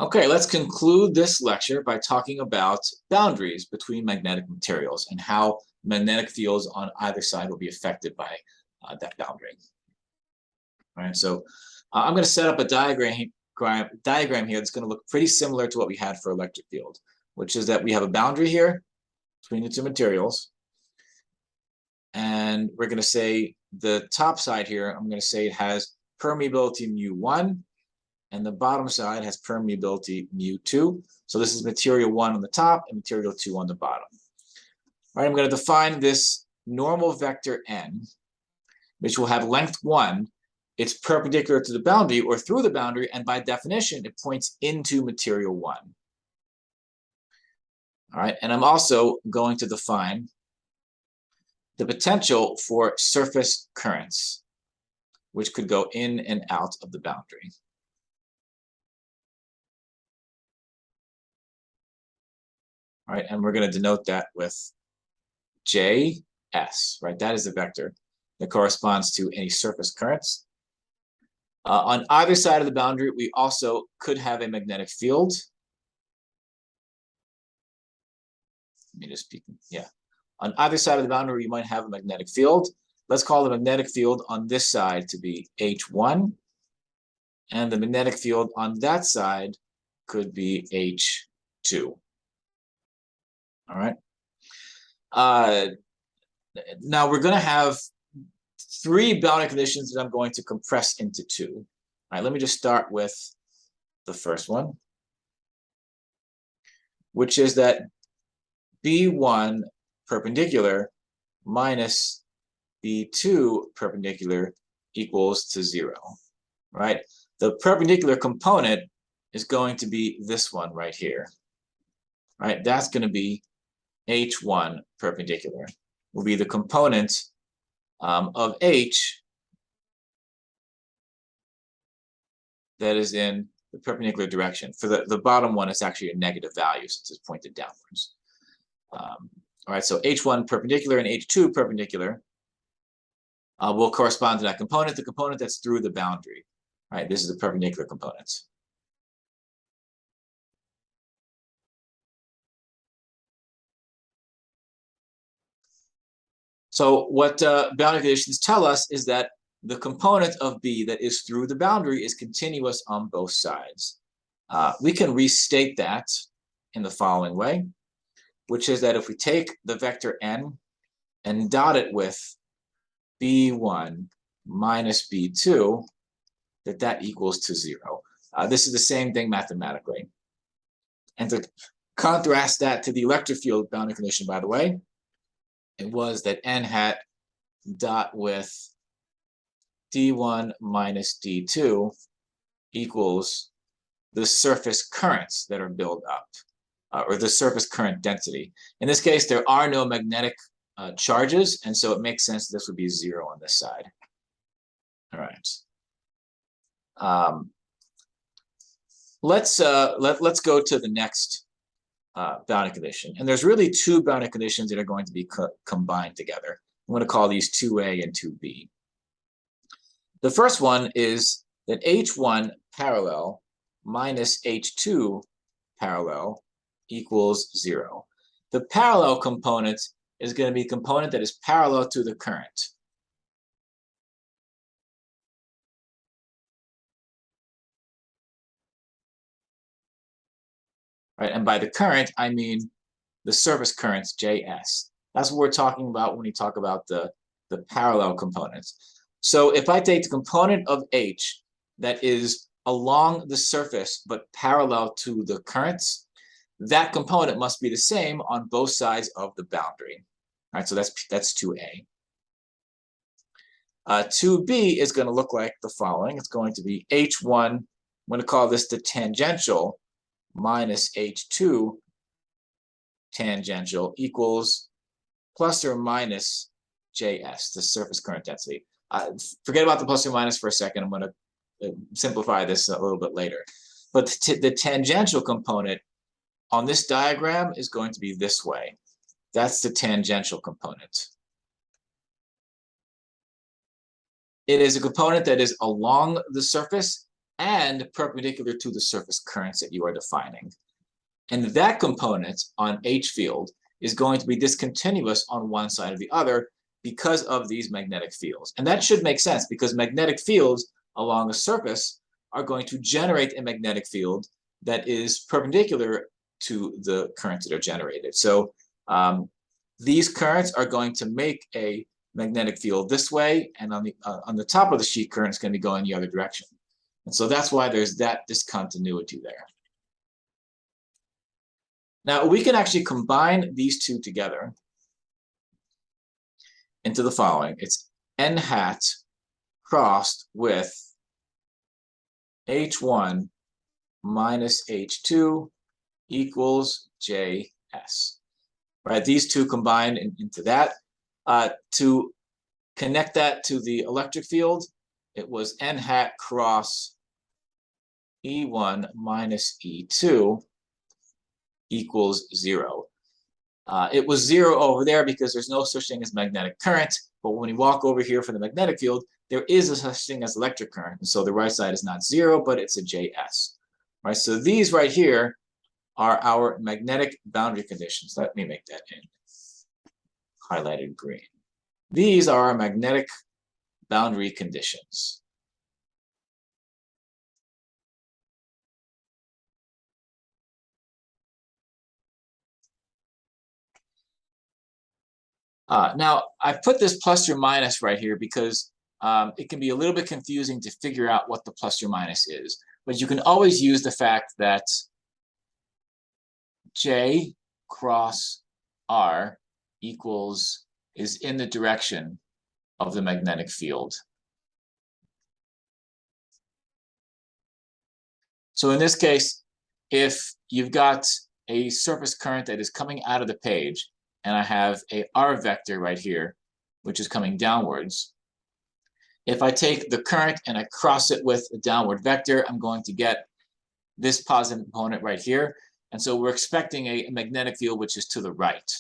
Okay, let's conclude this lecture by talking about boundaries between magnetic materials and how magnetic fields on either side will be affected by that boundary. All right, so I'm going to set up a diagram here that's going to look pretty similar to what we had for electric field, which is that we have a boundary here between the two materials. And we're going to say the top side here, I'm going to say it has permeability mu1, and the bottom side has permeability mu2. So this is material 1 on the top and material 2 on the bottom. All right, I'm going to define this normal vector n, which will have length 1. It's perpendicular to the boundary or through the boundary, and by definition, it points into material 1. All right, and I'm also going to define the potential for surface currents, which could go in and out of the boundary. All right, and we're going to denote that with JS, right? That is the vector that corresponds to any surface currents. On either side of the boundary, we also could have a magnetic field. Let me just speak, yeah. On either side of the boundary, you might have a magnetic field. Let's call the magnetic field on this side to be H1, and the magnetic field on that side could be H2. All right. Now we're going to have 3 boundary conditions that I'm going to compress into 2. All right, let me just start with the first one, which is that B1 perpendicular minus B2 perpendicular equals to 0, right? The perpendicular component is going to be this one right here, right? That's going to be H1 perpendicular, will be the component of H that is in the perpendicular direction. For the bottom one, it's actually a negative value since it's pointed downwards. All right, so H1 perpendicular and H2 perpendicular will correspond to that component, the component that's through the boundary. All right, this is the perpendicular component. So what boundary conditions tell us is that the component of B that is through the boundary is continuous on both sides. We can restate that in the following way, which is that if we take the vector n and dot it with B1 minus B2, that equals to 0. This is the same thing mathematically. And to contrast that to the electric field boundary condition, by the way, it was that n hat dot with D1 minus D2 equals the surface currents that are built up, or the surface current density. In this case, there are no magnetic charges, and so it makes sense this would be 0 on this side. All right. Let's go to the next boundary condition. And there's really 2 boundary conditions that are going to be combined together. I'm going to call these 2A and 2B. The first one is that H1 parallel minus H2 parallel equals 0. The parallel component is going to be a component that is parallel to the current. Right, and by the current, I mean the surface currents, JS. That's what we're talking about when we talk about the parallel components. So if I take the component of H that is along the surface but parallel to the currents, that component must be the same on both sides of the boundary. All right, so that's 2A. 2B is going to look like the following. It's going to be H1, I'm going to call this the tangential, minus H2 tangential equals plus or minus JS, the surface current density. Forget about the plus or minus for a second. I'm going to simplify this a little bit later. But the tangential component on this diagram is going to be this way. That's the tangential component. It is a component that is along the surface and perpendicular to the surface currents that you are defining. And that component on H field is going to be discontinuous on one side or the other because of these magnetic fields. And that should make sense because magnetic fields along a surface are going to generate a magnetic field that is perpendicular to the currents that are generated. So these currents are going to make a magnetic field this way, and on the top of the sheet current is going to be going the other direction. And so that's why there's that discontinuity there. Now we can actually combine these two together into the following. It's n hat crossed with h1 minus h2 equals js. Right, these two combine into that. To connect that to the electric field, it was n hat cross E1 minus E2 equals 0. It was 0 over there because there's no such thing as magnetic current, but when you walk over here for the magnetic field, there is a such thing as electric current. And so the right side is not 0, but it's a JS. Right, so these right here are our magnetic boundary conditions. Let me make that in highlighted green. These are our magnetic boundary conditions. Now, I put this plus or minus right here because it can be a little bit confusing to figure out what the plus or minus is. But you can always use the fact that J cross R is in the direction of the magnetic field. So in this case, if you've got a surface current that is coming out of the page, and I have a R vector right here, which is coming downwards, if I take the current and I cross it with a downward vector, I'm going to get this positive component right here. And so we're expecting a magnetic field which is to the right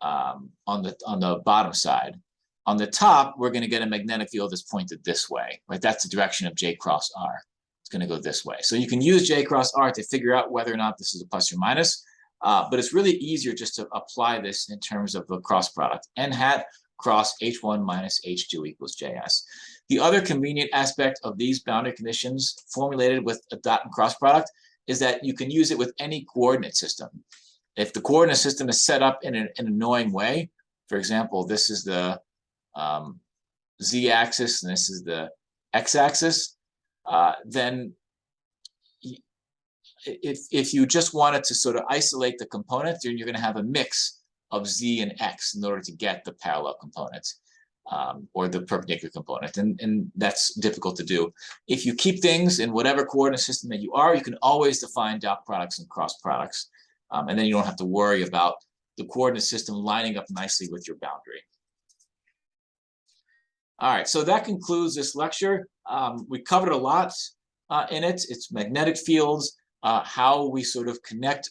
on the bottom side. On the top, we're going to get a magnetic field that's pointed this way. Right? That's the direction of J cross R. It's going to go this way. So you can use J cross R to figure out whether or not this is a plus or minus. But it's really easier just to apply this in terms of the cross product. N hat cross H1 minus H2 equals JS. The other convenient aspect of these boundary conditions formulated with a dot and cross product is that you can use it with any coordinate system. If the coordinate system is set up in an annoying way, for example, this is the z-axis and this is the x-axis, then if you just wanted to sort of isolate the component, then you're going to have a mix of z and x in order to get the parallel component or the perpendicular component, and that's difficult to do. If you keep things in whatever coordinate system that you are, you can always define dot products and cross products, and then you don't have to worry about the coordinate system lining up nicely with your boundary. All right, so that concludes this lecture. We covered a lot in it. It's magnetic fields, how we sort of connect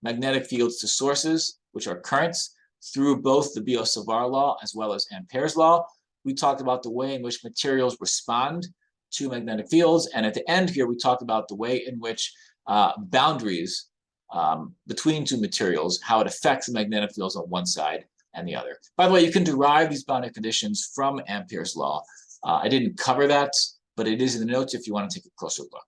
magnetic fields to sources, which are currents, through both the Biot-savart law as well as Ampere's law. We talked about the way in which materials respond to magnetic fields. And at the end here, we talked about the way in which boundaries between two materials, how it affects the magnetic fields on one side and the other. By the way, you can derive these boundary conditions from Ampere's law. I didn't cover that, but it is in the notes if you want to take a closer look.